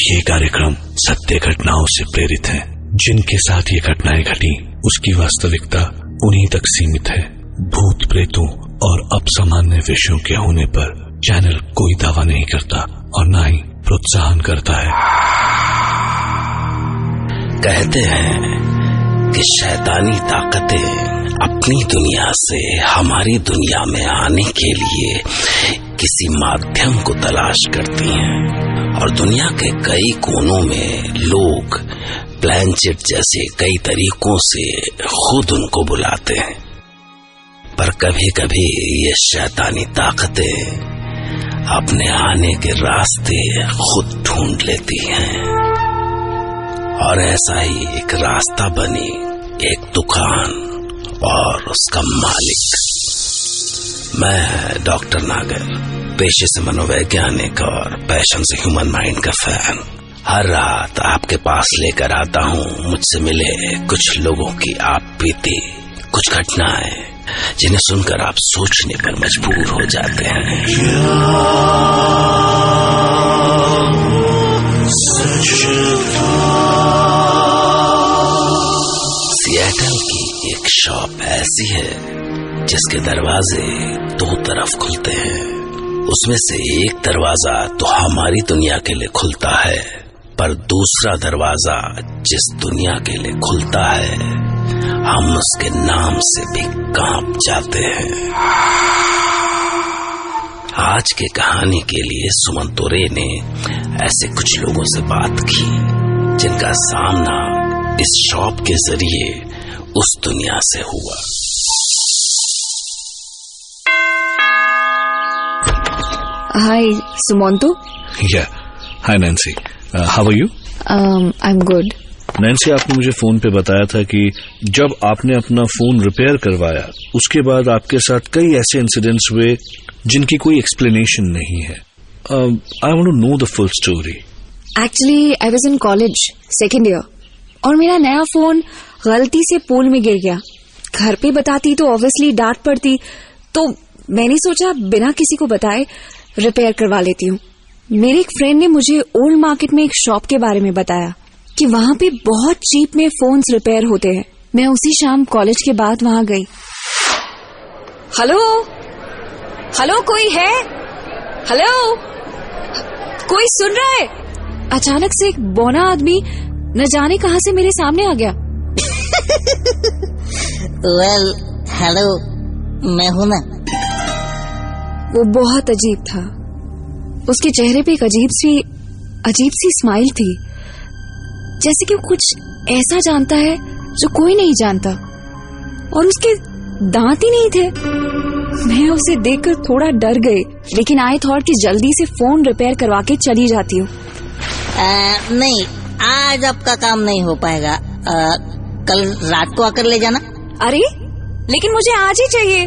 ये कार्यक्रम सत्य घटनाओं से प्रेरित है। जिनके साथ ये घटनाएं घटी उसकी वास्तविकता उन्हीं तक सीमित है। भूत प्रेतों और असामान्य विषयों के होने पर चैनल कोई दावा नहीं करता और न ही प्रोत्साहन करता है। कहते हैं कि शैतानी ताकतें अपनी दुनिया से हमारी दुनिया में आने के लिए किसी माध्यम को तलाश करती हैं और दुनिया के कई कोनों में लोग प्लानचेट जैसे कई तरीकों से खुद उनको बुलाते हैं। पर कभी कभी ये शैतानी ताकतें अपने आने के रास्ते खुद ढूंढ लेती हैं और ऐसा ही एक रास्ता बनी एक दुकान और उसका मालिक। मैं डॉक्टर नागर, पेशे से मनोवैज्ञानिक और पैशन से ह्यूमन माइंड का फैन, हर रात आपके पास लेकर आता हूँ मुझसे मिले कुछ लोगों की आप बीती कुछ घटनाएं जिन्हें सुनकर आप सोचने पर मजबूर हो जाते हैं। सिएटल की एक शॉप ऐसी है जिसके दरवाजे दो तरफ खुलते हैं। उसमें से एक दरवाजा तो हमारी दुनिया के लिए खुलता है, पर दूसरा दरवाजा जिस दुनिया के लिए खुलता है हम उसके नाम से भी कांप जाते हैं। आज की कहानी के लिए सुमन तोरे ने ऐसे कुछ लोगों से बात की जिनका सामना इस शॉप के जरिए उस दुनिया से हुआ। Hi Sumanto. Hi Nancy, how are you? I am good. Nancy, आपने मुझे फोन पे बताया था कि जब आपने अपना फोन रिपेयर करवाया उसके बाद आपके साथ कई ऐसे इंसिडेंट्स हुए जिनकी कोई एक्सप्लेनेशन नहीं है। I want to know the full story. Actually I was in college second year और मेरा नया फोन गलती से पूल में गिर गया। घर पे बताती तो ऑब्वियसली डांट पड़ती, तो मैंने सोचा बिना किसी को बताए रिपेयर करवा लेती हूँ। मेरे एक फ्रेंड ने मुझे ओल्ड मार्केट में एक शॉप के बारे में बताया कि वहाँ पे बहुत चीप में फोन्स रिपेयर होते हैं। मैं उसी शाम कॉलेज के बाद वहाँ गई। हेलो हेलो, कोई है? हेलो, कोई सुन रहा है? अचानक से एक बौना आदमी न जाने कहां से मेरे सामने आ गया। वेल, हेलो, मैं हूं ना। वो बहुत अजीब था। उसके चेहरे पे एक अजीब सी स्माइल थी, जैसे कि वो कुछ ऐसा जानता है जो कोई नहीं जानता, और उसके दांत ही नहीं थे। मैं उसे देखकर थोड़ा डर गई, लेकिन आई थॉट कि जल्दी से फोन रिपेयर करवा के चली जाती हूँ। नहीं, आज आपका काम नहीं हो पाएगा। कल रात को आकर ले जाना। अरे लेकिन मुझे आज ही चाहिए।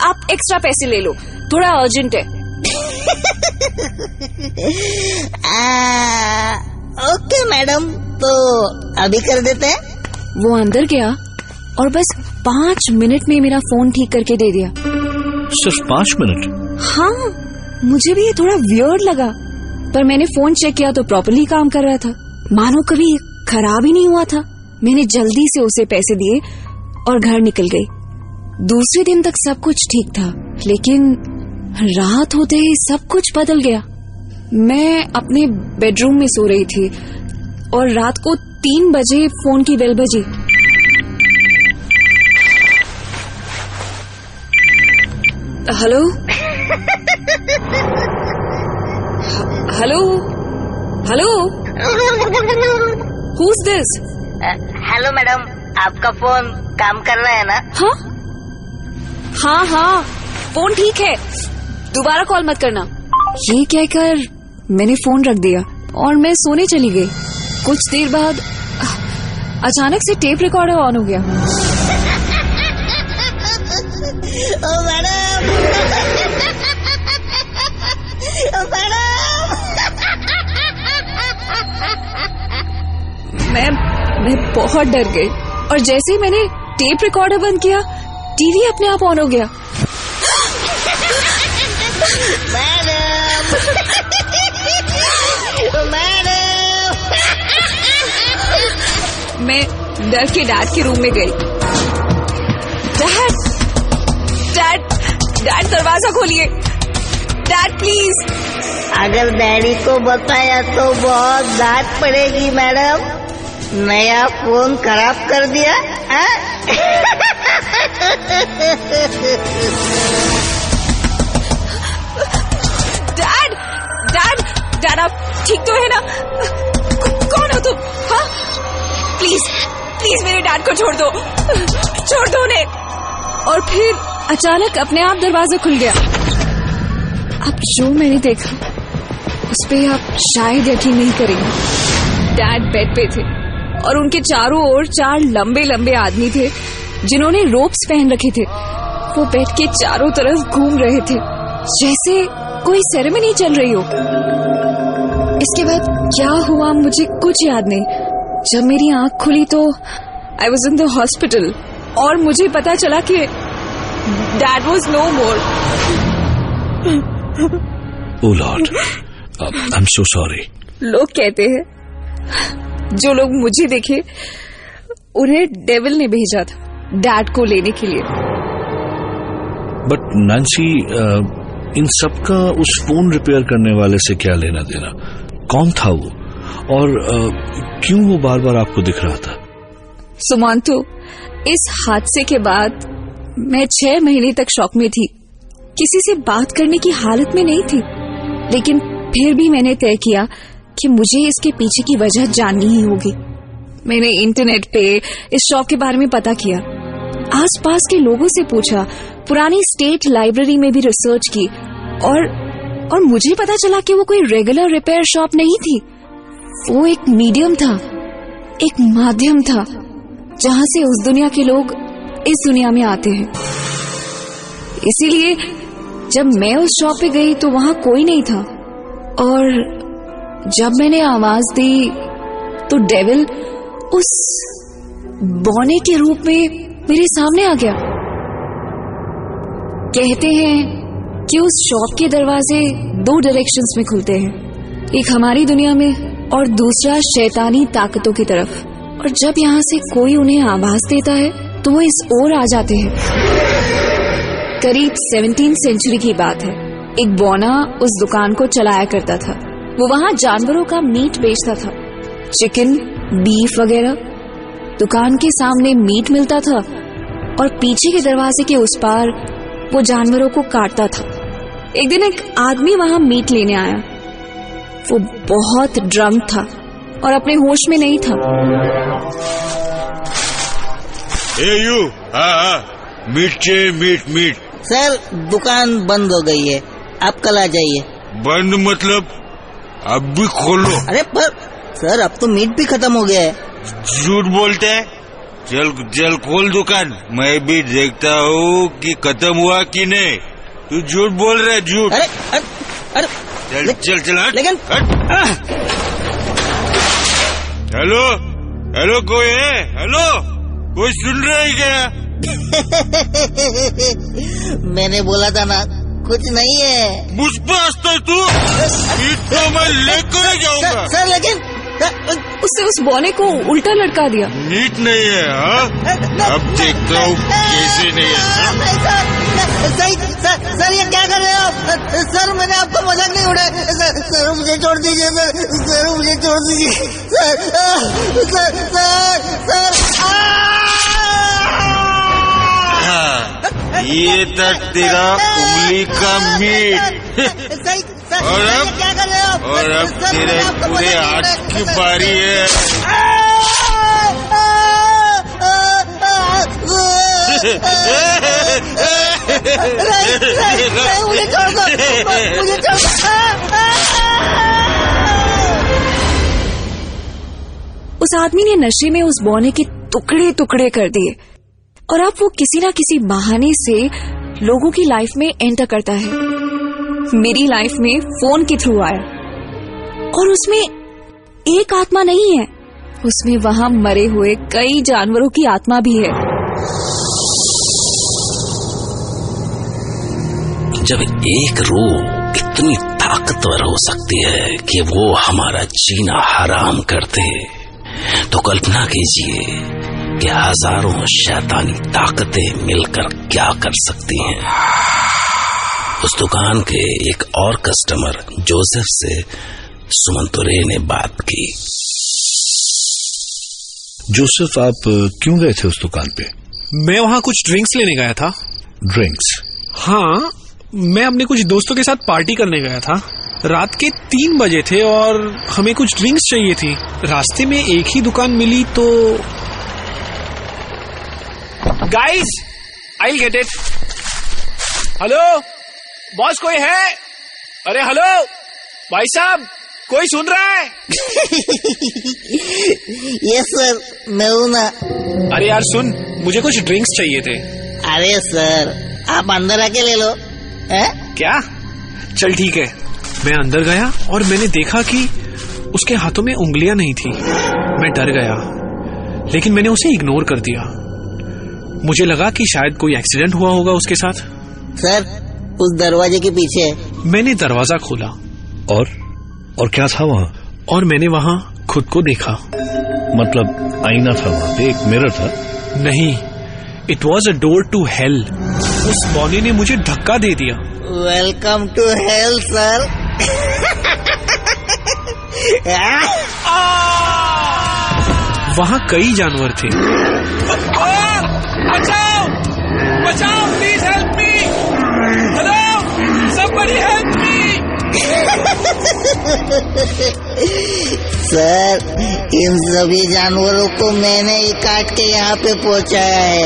आप एक्स्ट्रा पैसे ले लो, थोड़ा अर्जेंट है। ओके मैडम, तो अभी कर देते हैं। वो अंदर गया और बस 5 मिनट में मेरा फोन ठीक करके दे दिया। सिर्फ 5 मिनट? हाँ, मुझे भी ये थोड़ा वियर्ड लगा, पर मैंने फोन चेक किया तो प्रॉपर्ली काम कर रहा था, मानो कभी खराब ही नहीं हुआ था। मैंने जल्दी से उसे पैसे दिए और घर निकल गई। दूसरे दिन तक सब कुछ ठीक था, लेकिन रात होते ही सब कुछ बदल गया। मैं अपने बेडरूम में सो रही थी और रात को 3 बजे फोन की बेल बजी। Hello hello hello, Who's this? Hello madam, आपका फोन काम कर रहा है ना? हाँ, फोन ठीक है, दोबारा कॉल मत करना। ये कहकर मैंने फोन रख दिया और मैं सोने चली गई। कुछ देर बाद अचानक से टेप रिकॉर्डर ऑन हो गया। ओ मैडम, ओ मैडम। मैं बहुत डर गई और जैसे ही मैंने टेप रिकॉर्डर बंद किया, टीवी अपने आप ऑन हो गया। Madam, madam. मैं डर के डैड के रूम में गई। डैड डैड डैड दरवाजा खोलिए, डैड प्लीज। अगर डैडी को बताया तो बहुत डांट पड़ेगी मैडम। नया फोन खराब कर दिया। डैड डैड डैड आप ठीक तो है ना? कौन हो तुम? हाँ प्लीज प्लीज मेरे डैड को छोड़ दो उन्हें। और फिर अचानक अपने आप दरवाजा खुल गया। अब जो मैंने देखा उस पे आप शायद यकीन नहीं करेंगे। डैड बेड पे थे और उनके चारों ओर 4 लंबे लंबे आदमी थे जिन्होंने रोप्स पहन रखे थे। वो बेड के चारों तरफ घूम रहे थे जैसे कोई सेरेमनी चल रही हो। इसके बाद क्या हुआ मुझे कुछ याद नहीं। जब मेरी आंख खुली तो I was in the hospital और मुझे पता चला कि dad was no more. Oh Lord, I am so sorry. लोग कहते हैं जो लोग मुझे देखे उन्हें डेविल ने भेजा था डैड को लेने के लिए। बट नैन्सी, इन सब का उस फोन रिपेयर करने वाले से क्या लेना देना? कौन था वो और क्यों वो बार बार आपको दिख रहा था? सुमांतु, इस हादसे के बाद मैं 6 महीने तक शॉक में थी। किसी से बात करने की हालत में नहीं थी, लेकिन फिर भी मैंने तय किया कि मुझे इसके पीछे की वजह जाननी ही होगी। मैंने इंटरनेट पे इस शॉप के बारे में पता किया, आसपास के लोगों से पूछा, पुरानी स्टेट लाइब्रेरी में भी रिसर्च की और मुझे पता चला कि वो कोई रेगुलर रिपेयर शॉप नहीं थी। वो एक मीडियम था, एक माध्यम था जहां से उस दुनिया के लोग इस दुनिया में आते हैं। इसीलिए जब मैं उस शॉप पे गई तो वहां कोई नहीं था और जब मैंने आवाज दी तो डेविल उस बौने के रूप में मेरे सामने आ गया। कहते हैं कि उस शॉप के दरवाजे 2 डायरेक्शंस में खुलते हैं, एक हमारी दुनिया में और दूसरा शैतानी ताकतों की तरफ। और जब यहाँ से कोई उन्हें आवाज देता है तो वो इस ओर आ जाते हैं। करीब 17वीं सेंचुरी की बात है। एक बौना उस दुकान को चलाया करता था। वो वहां जानवरों का मीट बेचता था, चिकन, बीफ वगैरह। दुकान के सामने मीट मिलता था और पीछे के दरवाजे के उस पार वो जानवरों को काटता था। एक दिन एक आदमी वहां मीट लेने आया। वो बहुत ड्रंक था और अपने होश में नहीं था। मीट चाहिए, मीट। सर दुकान बंद हो गई है, आप कल आ जाइए। बंद मतलब अब भी खोलो। अरे पर सर अब तो मीट भी खत्म हो गया है। झूठ बोलते हैं। चल खोल दुकान, मैं भी देखता हूँ कि खत्म हुआ कि नहीं। तू झूठ बोल रहा है, झूठ। अरे चल हट। लेकिन हेलो कोई है? हेलो कोई सुन रहा है क्या? मैंने बोला था ना कुछ नहीं है। मुझ पे हंसता है तू? तो मैं लेकर जाऊंगा। सर लेकिन उससे उस बौने को उल्टा लटका दिया। नीट नहीं है। हाँ अब देखता हूँ कैसे नहीं है। सर ये क्या कर रहे हो आप? सर मैंने आपको मजाक नहीं उड़ाया। सर मुझे छोड़ दीजिए। सर मुझे छोड़ दीजिए। ये था तेरा उंगली का मीट। और अब तेरे पूरे हाथ की बारी है। मुझे छोड़ दो। उस आदमी ने नशे में उस बौने के टुकड़े टुकड़े कर दिए और अब वो किसी ना किसी बहाने से लोगों की लाइफ में एंटर करता है। मेरी लाइफ में फोन के थ्रू आया और उसमें एक आत्मा नहीं है, उसमें वहां मरे हुए कई जानवरों की आत्मा भी है। जब एक रूह इतनी ताकतवर हो सकती है कि वो हमारा जीना हराम कर दे, तो कल्पना कीजिए कि हजारों शैतानी ताकतें मिलकर क्या कर सकती हैं। उस दुकान के एक और कस्टमर जोसेफ से सुमंतुरे ने बात की। जोसेफ, आप क्यों गए थे उस दुकान पे? मैं वहाँ कुछ ड्रिंक्स लेने गया था। ड्रिंक्स? हाँ, मैं अपने कुछ दोस्तों के साथ पार्टी करने गया था। रात के 3 बजे थे और हमें कुछ ड्रिंक्स चाहिए थी। रास्ते में एक ही दुकान मिली तो guys, I will get it. Hello boss, कोई है? अरे हेलो भाई साहब, कोई सुन रहा है? यस सर, मैं हूँ ना। अरे यार सुन, मुझे कुछ ड्रिंक्स चाहिए थे। अरे सर, आप अंदर आके ले लो। है? क्या? चल ठीक है। मैं अंदर गया और मैंने देखा कि उसके हाथों में उंगलियां नहीं थी। मैं डर गया, लेकिन मैंने उसे इग्नोर कर दिया। मुझे लगा कि शायद कोई एक्सीडेंट हुआ होगा उसके साथ। सर, उस दरवाजे के पीछे। मैंने दरवाजा खोला और क्या था वहाँ? और मैंने वहाँ खुद को देखा। मतलब आईना था वहाँ पे, एक मिरर था? नहीं, it was a door to hell. उस बॉनी ने मुझे धक्का दे दिया। Welcome to hell sir. वहाँ कई जानवर थे। बचाओ बचाओ, please help me. Hello, somebody help me. Sir, इन सभी जानवरों को मैंने ही काट के यहाँ पे पहुँचाया है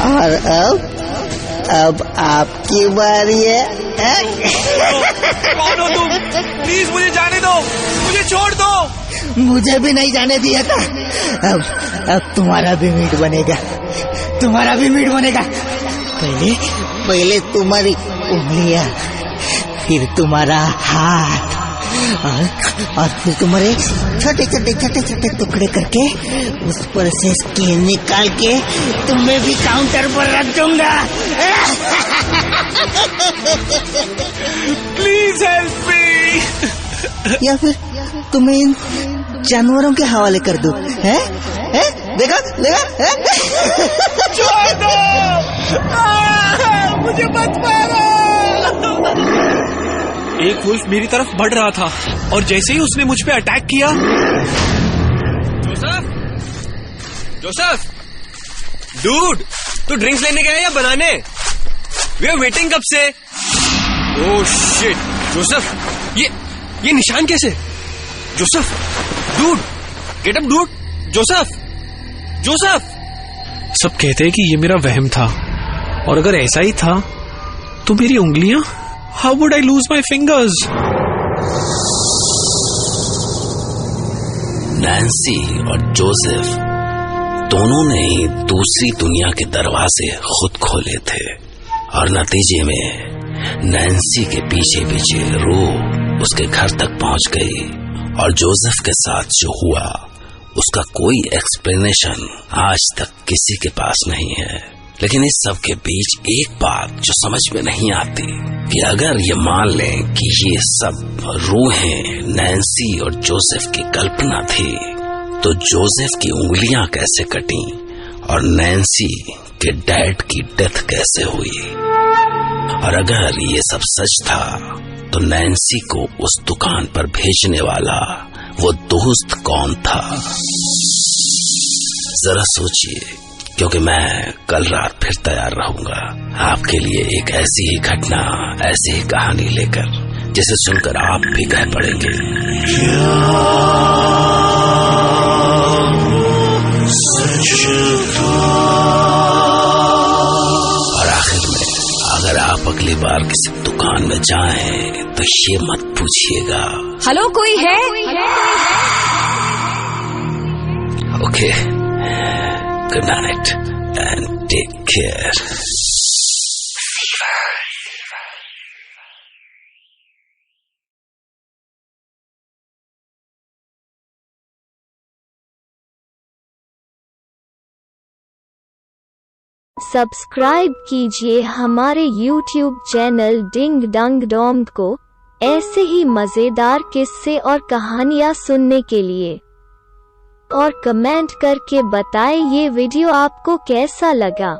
और अब आपकी बारी है। कौन हो तुम? प्लीज मुझे जाने दो, मुझे छोड़ दो। मुझे भी नहीं जाने दिया था। अब तुम्हारा भी मीट बनेगा, तुम्हारा भी मीट बनेगा। पहले तुम्हारी उंगलियां, फिर तुम्हारा हाथ और फिर तुम्हारे छोटे छोटे छोटे छोटे टुकड़े करके उस पर से स्किन निकाल के तुम्हें भी काउंटर पर रख दूंगा। प्लीज हेल्प मी। या फिर तुम्हें इन जानवरों के हवाले कर दूं? है? देखा? छोड़ दो, मुझे मत मारो। एक वुल्फ मेरी तरफ बढ़ रहा था और जैसे ही उसने मुझ पे अटैक किया। जोसेफ, डूड, तू ड्रिंक्स लेने गया या बनाने? वी आर वेटिंग कब से। ओह शिट, जोसेफ, ये निशान कैसे? Joseph, dude, get up dude. Joseph. सब कहते हैं कि ये मेरा वहम था, और अगर ऐसा ही था तो मेरी उंगलियां, how would I lose my fingers? Nancy और जोसेफ दोनों ने ही दूसरी दुनिया के दरवाजे खुद खोले थे और नतीजे में नैन्सी के पीछे पीछे रूह उसके घर तक पहुंच गई। और जोसेफ के साथ जो हुआ उसका कोई एक्सप्लेनेशन आज तक किसी के पास नहीं है। लेकिन इस सब के बीच एक बात जो समझ में नहीं आती कि अगर ये मान लें कि ये सब रूहें नैन्सी और जोसेफ की कल्पना थी, तो जोसेफ की उंगलियां कैसे कटी और नैन्सी के डैड की डेथ कैसे हुई? और अगर ये सब सच था तो नैन्सी को उस दुकान पर भेजने वाला वो दोस्त कौन था? जरा सोचिए, क्योंकि मैं कल रात फिर तैयार रहूंगा आपके लिए एक ऐसी ही घटना, ऐसी ही कहानी लेकर, जिसे सुनकर आप भी कह पड़ेंगे और आखिर में अगर आप अगली बार किसी दुकान में जाएं तो ये मत पूछिएगा हेलो कोई है? Okay, good night and take care. Subscribe कीजिए हमारे YouTube channel ding dung dong को ऐसे ही मजेदार किस्से और कहानियाँ सुनने के लिए। और कमेंट करके बताएं ये वीडियो आपको कैसा लगा।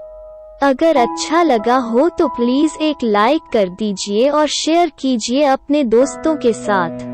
अगर अच्छा लगा हो तो प्लीज एक लाइक कर दीजिए और शेयर कीजिए अपने दोस्तों के साथ।